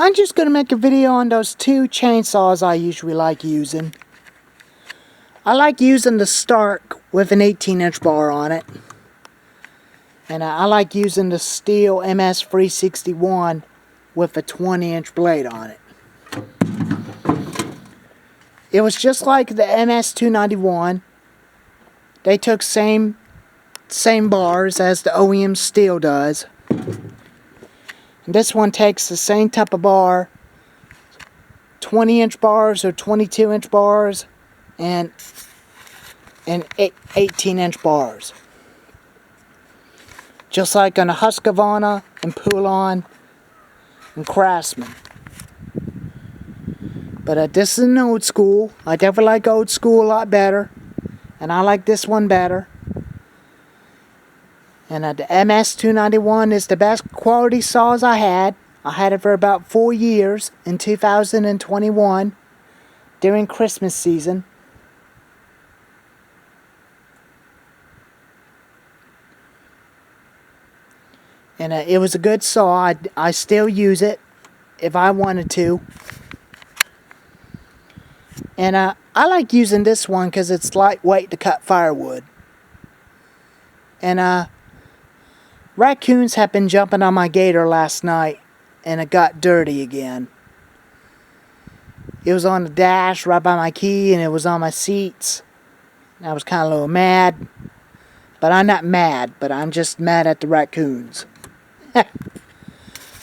I'm just going to make a video on those two chainsaws I usually like using. I like using the Stark with an 18-inch bar on it. And I like using the stihl ms361 with a 20-inch blade on it. It was just like the ms291. They took same bars as the OEM stihl does. And this one takes the same type of bar, 20-inch bars or 22-inch bars, and 18-inch bars. Just like on a Husqvarna and Poulan and Craftsman. But this is an old school. I definitely like old school a lot better. And I like this one better. And the ms291 is the best quality saws I had. I had it for about 4 years in 2021 during Christmas season. And it was a good saw. I still use it if I wanted to. And I like using this one because it's lightweight to cut firewood. And raccoons have been jumping on my gator last night, and it got dirty again. It was on the dash right by my key, and it was on my seats. And I was kind of a little mad. But I'm not mad, but I'm just mad at the raccoons.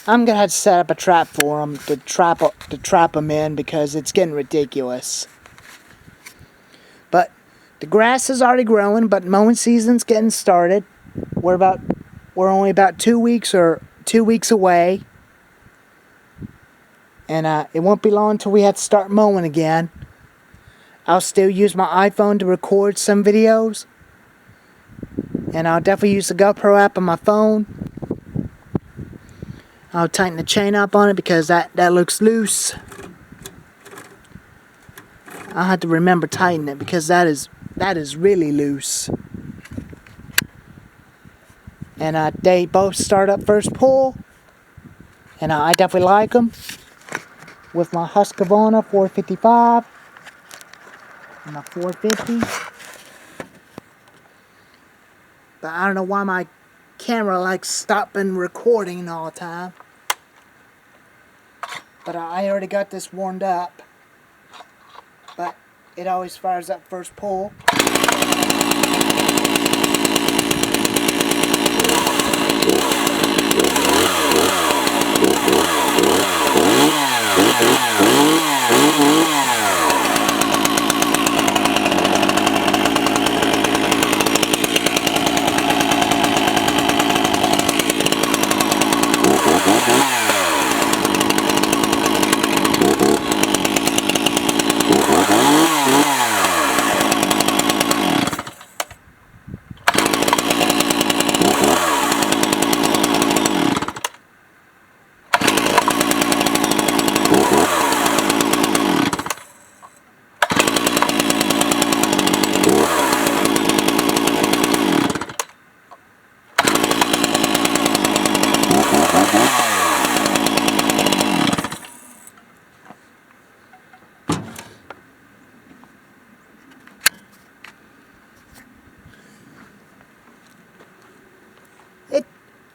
I'm going to have to set up a trap for them to trap them in because it's getting ridiculous. But the grass is already growing, but mowing season's getting started. We're only about 2 weeks away. And it won't be long until we have to start mowing again. I'll still use my iPhone to record some videos. And I'll definitely use the GoPro app on my phone. I'll tighten the chain up on it because that looks loose. I'll have to remember to tighten it because that is really loose. And they both start up first pull. And I definitely like them. With my Husqvarna 455 and my 450. But I don't know why my camera likes stopping recording all the time. But I already got this warmed up. But it always fires up first pull.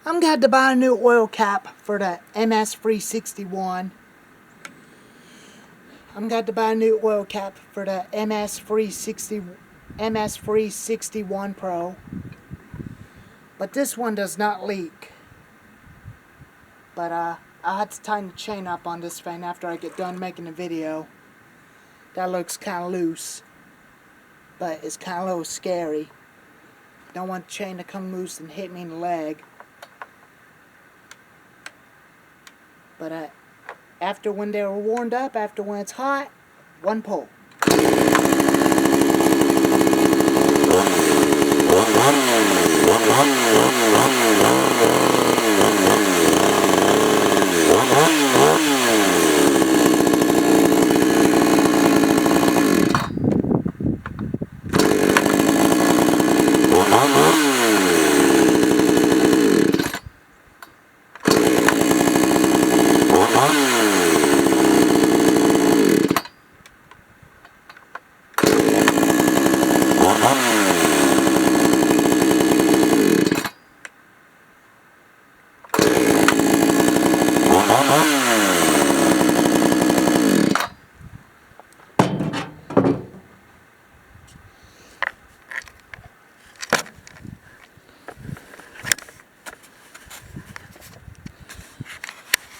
I'm going to have to buy a new oil cap for the ms361. I'm going to have to buy a new oil cap for the ms361 Pro. But this one does not leak. But I'll have to tighten the chain up on this thing after I get done making the video. That looks kind of loose. But it's kind of a little scary. Don't want the chain to come loose and hit me in the leg. But after when they were warmed up, after when it's hot, one pull.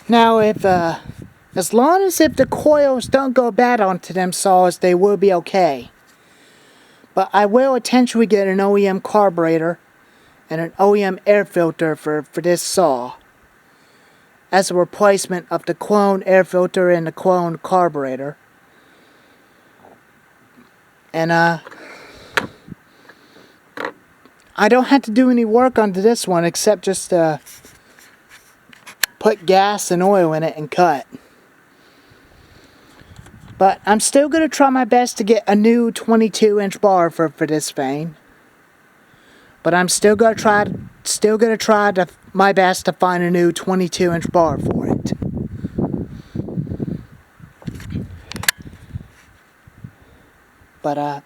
Now, as long as if the coils don't go bad onto them saws, they will be okay. But I will potentially get an OEM carburetor and an OEM air filter for this saw, as a replacement of the clone air filter and the clone carburetor. And I don't have to do any work onto this one except just put gas and oil in it and cut. But I'm still going to try my best to get a new 22-inch bar for this vane. But I'm still going to try my best to find a new 22-inch bar for it. But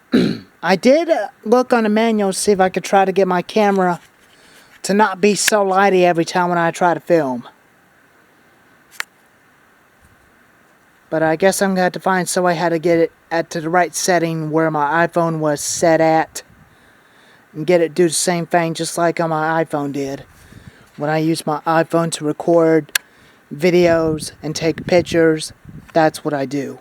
I did look on the manual to see if I could try to get my camera to not be so lighty every time when I try to film. But I guess I'm going to have to find some way how to get it to the right setting where my iPhone was set at. And get it to do the same thing just like on my iPhone did. When I use my iPhone to record videos and take pictures, that's what I do.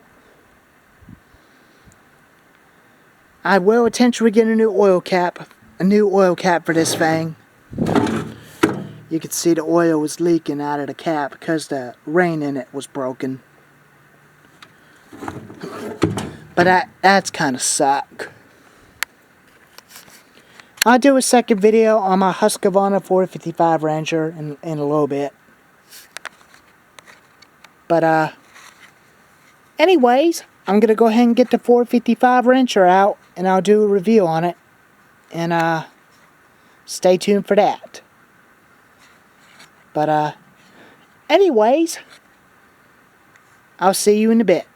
I will potentially get a new oil cap for this thing. You can see the oil was leaking out of the cap because the ring in it was broken. But that's kind of suck. I'll do a second video on my Husqvarna 455 Ranger in a little bit. But anyways, I'm gonna go ahead and get the 455 Ranger out, and I'll do a review on it. And stay tuned for that. But anyways, I'll see you in a bit.